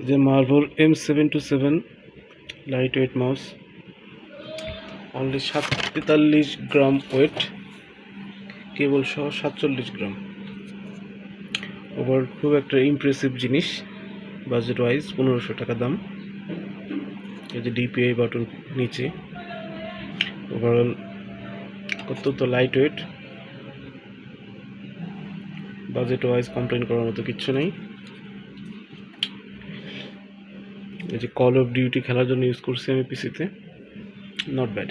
যে Marvel M727 light weight mouse, only 43 gram weight, cable সহ 47 গ্রাম। Over খুব একটা ইমপ্রেসিভ জিনিস, বাজেট ওয়াইজ 1500 টাকা দাম। এই যে ডিপিআই বাটন নিচে, ওভারঅল অত্যন্ত light weight, budget wise complain করার মতো কিচ্ছু নেই। এই যে কল অফ ডিউটি খেলার জন্য ইউজ করছি আমি পিসিতে, নট ব্যাড।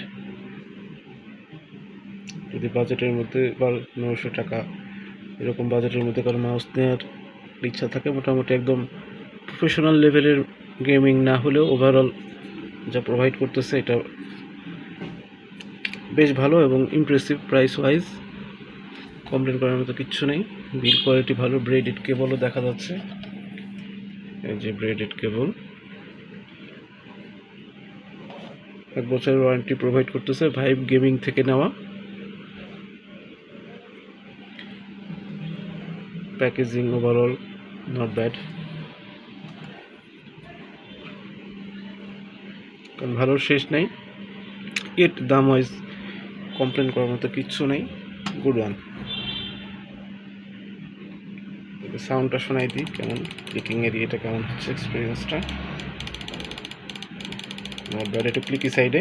যদি বাজেটের মধ্যে বা 900 টাকা এরকম বাজেটের মধ্যে কারো মাউস নেওয়ার ইচ্ছা থাকে, মোটামুটি একদম প্রফেশনাল লেভেলের গেমিং না হলেও ওভারঅল যা প্রোভাইড করতেছে এটা বেশ ভালো এবং ইমপ্রেসিভ। প্রাইস ওয়াইজ কমপ্লেন করার মতো কিচ্ছু নেই। বিল কোয়ালিটি ভালো, ব্রেডেড কেবলও দেখা যাচ্ছে। এই যে ব্রেডেড কেবল, 1 বছরের ওয়ারেন্টি প্রোভাইড করতেছে, ভাইব গেমিং থেকে নেওয়া। প্যাকেজিং ওভারঅল নট ব্যাড, কারণ ভালোর শেষ নেই। এর দাম ওয়াইজ কমপ্লেন করার মতো কিচ্ছু নেই, গুড ওয়ান। সাউন্ডটা শোনাই দিই কেমন, ক্লিকিং এরিয়াটা কেমন হচ্ছে, এক্সপিরিয়েন্সটা নট ব্যাড। একটু ক্লিকি সাইডে,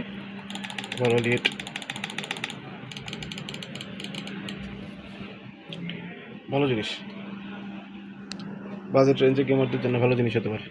ওভারঅল ইট ভালো জিনিস, বাজেট রেঞ্জে গেমারদের জন্য ভালো জিনিস হতে পারে।